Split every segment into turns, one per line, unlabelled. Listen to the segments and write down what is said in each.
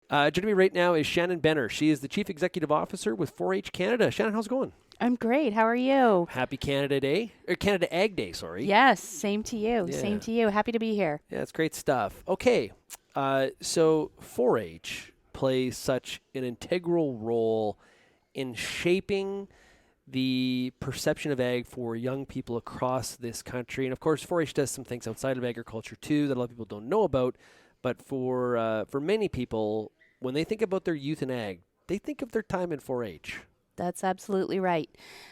Joining me right now is Shannon Benner. She is the Chief Executive Officer with 4-H Canada. Shannon, how's it going?
I'm great. How are you?
Happy Canada Day, or Canada Ag Day, sorry.
Yes, same to you.
Yeah.
Same to you. Happy to be here.
Yeah, it's great stuff. Okay, so 4-H plays such an integral role in shaping the perception of ag for young people across this country. And of course, 4-H does some things outside of agriculture too that a lot of people don't know about. But for many people, when they think about their youth in ag, they think of their time in 4-H.
That's absolutely right.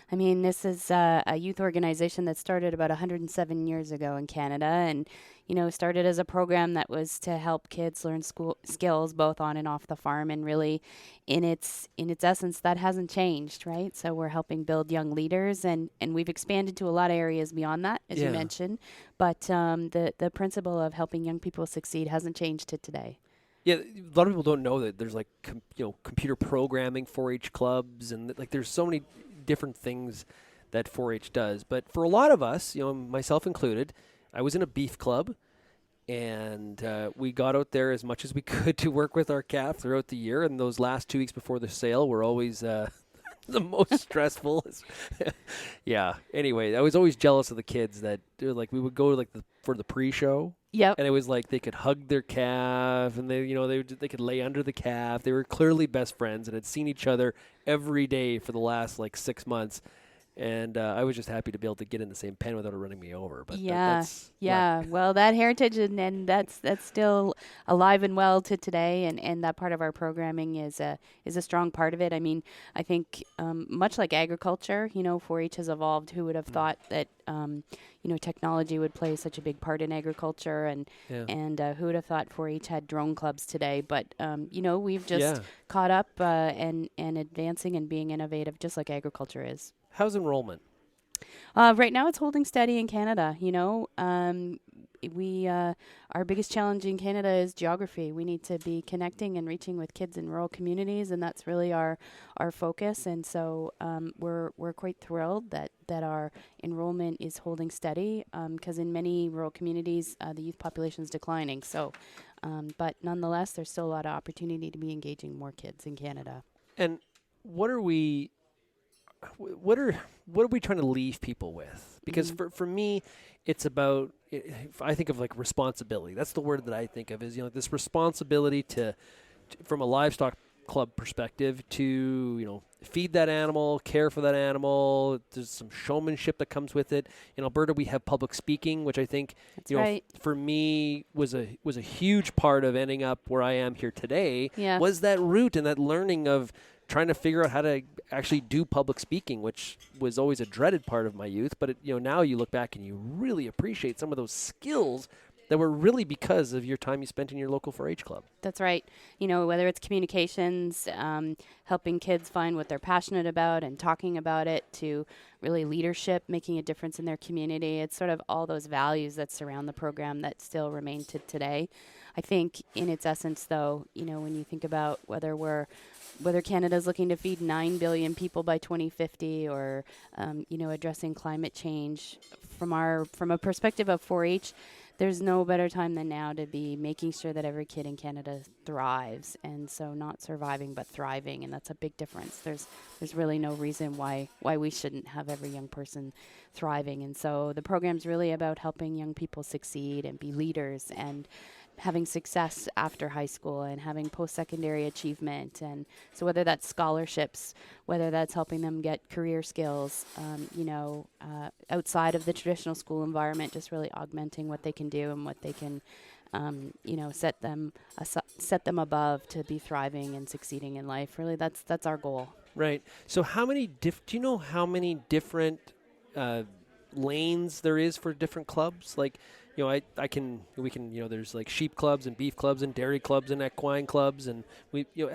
I mean, this is a youth organization that started about 107 years ago in Canada, and started as a program that was to help kids learn school skills both on and off the farm. And really, in its essence, that hasn't changed, right? So we're helping build young leaders, and we've expanded to a lot of areas beyond that, as you mentioned. But the principle of helping young people succeed hasn't changed to today.
Yeah, a lot of people don't know that there's like computer programming 4-H clubs, and there's so many different things that 4-H does. But for a lot of us, myself included, I was in a beef club, and we got out there as much as we could to work with our calf throughout the year. And those last 2 weeks before the sale were always the most stressful. Yeah. Anyway, I was always jealous of the kids that we would go for the pre-show.
Yep.
And it was like they could hug their calf, and they could lay under the calf. They were clearly best friends and had seen each other every day for the last 6 months. And I was just happy to be able to get in the same pen without it running me over. But
well, that heritage and that's still alive and well to today, and that part of our programming is a strong part of it. I mean, I think much like agriculture, 4-H has evolved. Who would have thought that technology would play such a big part in agriculture, and who would have thought 4-H had drone clubs today? But we've just caught up and advancing and being innovative, just like agriculture is.
How's enrollment?
Right now, it's holding steady in Canada. Our biggest challenge in Canada is geography. We need to be connecting and reaching with kids in rural communities, and that's really our focus. And so we're quite thrilled that our enrollment is holding steady, because in many rural communities, the youth population is declining. So, but nonetheless, there's still a lot of opportunity to be engaging more kids in Canada.
And what are we trying to leave people with? Because for me, it's about, I think of responsibility. That's the word that I think of, is this responsibility to from a livestock club perspective to feed that animal, care for that animal. There's some showmanship that comes with it. In Alberta, we have public speaking, which I think for me was a huge part of ending up where I am here today.
Yeah.
Was that root and that learning of trying to figure out how to actually do public speaking, which was always a dreaded part of my youth. But now you look back and you really appreciate some of those skills that were really because of your time you spent in your local 4-H club.
That's right. Whether it's communications, helping kids find what they're passionate about and talking about it, to really leadership, making a difference in their community. It's sort of all those values that surround the program that still remain to today. I think in its essence, though, when you think about whether Canada's looking to feed 9 billion people by 2050, or addressing climate change, from a perspective of 4-H, there's no better time than now to be making sure that every kid in Canada thrives. And so not surviving but thriving, and that's a big difference. There's really no reason why we shouldn't have every young person thriving. And so the program's really about helping young people succeed and be leaders and having success after high school and having post-secondary achievement. And so whether that's scholarships, whether that's helping them get career skills, outside of the traditional school environment, just really augmenting what they can do and what they can, set them above to be thriving and succeeding in life. Really, that's our goal.
Right. So do you know how many different lanes there is for different clubs? We can, there's sheep clubs and beef clubs and dairy clubs and equine clubs, and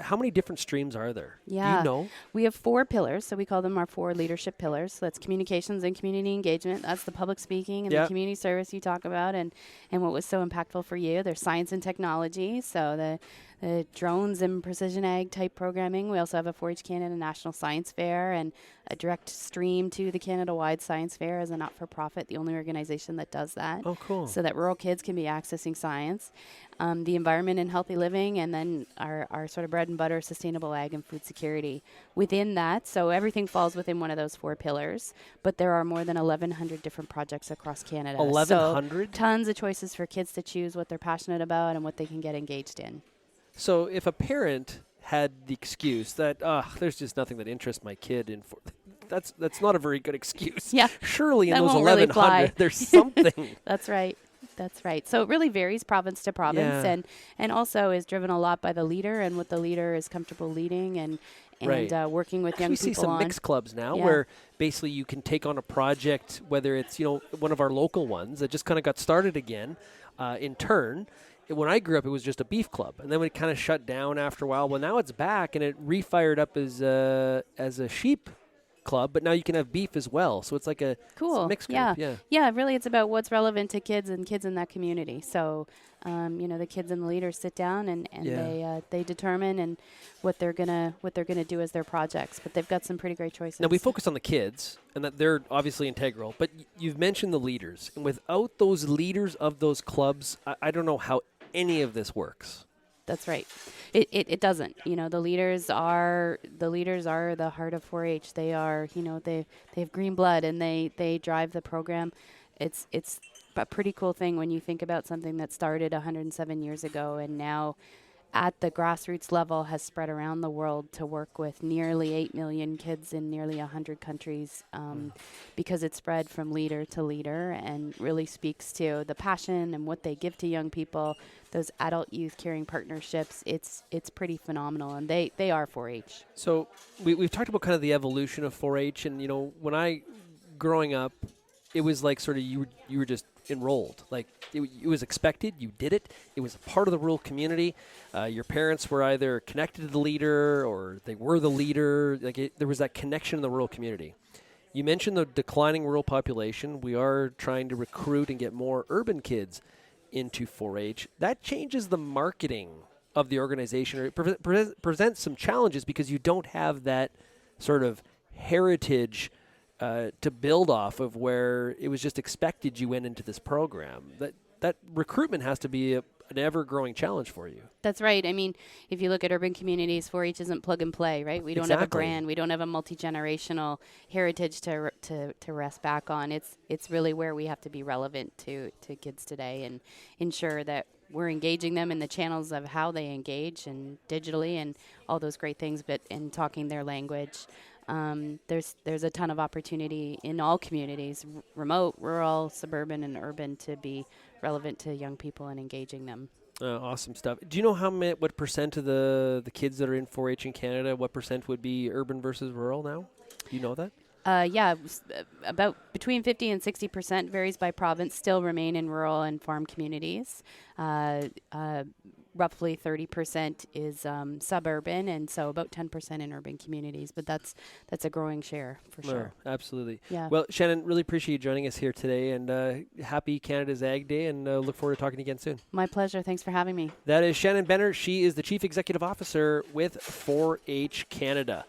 how many different streams are there?
Yeah.
Do you know?
We have 4 pillars, so we call them our 4 leadership pillars. So that's communications and community engagement. That's the public speaking and the community service you talk about, and what was so impactful for you. There's science and technology, so the drones and precision ag type programming. We also have a 4-H Canada National Science Fair and a direct stream to the Canada-wide Science Fair as a not-for-profit, the only organization that does that.
Oh, cool.
So that rural kids can be accessing science, the environment and healthy living, and then our sort of bread and butter, sustainable ag and food security. Within that, so everything falls within one of those 4 pillars, but there are more than 1,100 different projects across Canada.
1,100?
So tons of choices for kids to choose what they're passionate about and what they can get engaged in.
So if a parent had the excuse that, there's just nothing that interests my kid in, that's not a very good excuse.
Yeah.
Surely in
That
those
won't really
1,100,
fly.
there's something.
That's right. That's right. So it really varies province to province,
Yeah.
and also is driven a lot by the leader and what the leader is comfortable leading and
Right.
Working with young
We
people
see some
on.
mixed clubs now
Yeah.
where basically you can take on a project, whether it's, one of our local ones that just kind of got started again in turn. When I grew up, it was just a beef club, and then it kind of shut down after a while. Well, now it's back, and it refired up as a sheep club, but now you can have beef as well. So it's like a
Cool.
mixed group.
Yeah. Yeah. Really, it's about what's relevant to kids and kids in that community. So, the kids and the leaders sit down and they determine and what they're gonna do as their projects. But they've got some pretty great choices.
Now we focus on the kids, and that they're obviously integral. But you've mentioned the leaders, and without those leaders of those clubs, I don't know how any of this works.
That's right. It doesn't. The leaders are the heart of 4-H. They are, they have green blood and they drive the program. It's a pretty cool thing when you think about something that started 107 years ago and now at the grassroots level has spread around the world to work with nearly 8 million kids in nearly 100 countries because it spread from leader to leader and really speaks to the passion and what they give to young people, those adult-youth caring partnerships. It's pretty phenomenal, and they are 4-H.
So we've talked about kind of the evolution of 4-H, and, when I, growing up, it was like sort of you were just enrolled. Like it was expected. You did it. It was a part of the rural community. Your parents were either connected to the leader or they were the leader. There was that connection in the rural community. You mentioned the declining rural population. We are trying to recruit and get more urban kids into 4-H. That changes the marketing of the organization, or it presents some challenges because you don't have that sort of heritage to build off of, where it was just expected you went into this program. That recruitment has to be an ever-growing challenge for you.
That's right. I mean, if you look at urban communities, 4-H isn't plug and play, right? We don't have a brand. We don't have a multi-generational heritage to rest back on. It's really where we have to be relevant to kids today and ensure that we're engaging them in the channels of how they engage and digitally and all those great things, but in talking their language. There's a ton of opportunity in all communities, remote, rural, suburban, and urban, to be relevant to young people and engaging them.
Awesome stuff. Do you know what percent of the kids that are in 4-H in Canada, what percent would be urban versus rural now? Do you know that?
About between 50 and 60%, varies by province, still remain in rural and farm communities. Roughly 30% is suburban, and so about 10% in urban communities. But that's a growing share for sure.
Absolutely.
Yeah.
Well, Shannon, really appreciate you joining us here today, and happy Canada's Ag Day, and look forward to talking again soon.
My pleasure. Thanks for having me.
That is Shannon Benner. She is the Chief Executive Officer with 4-H Canada.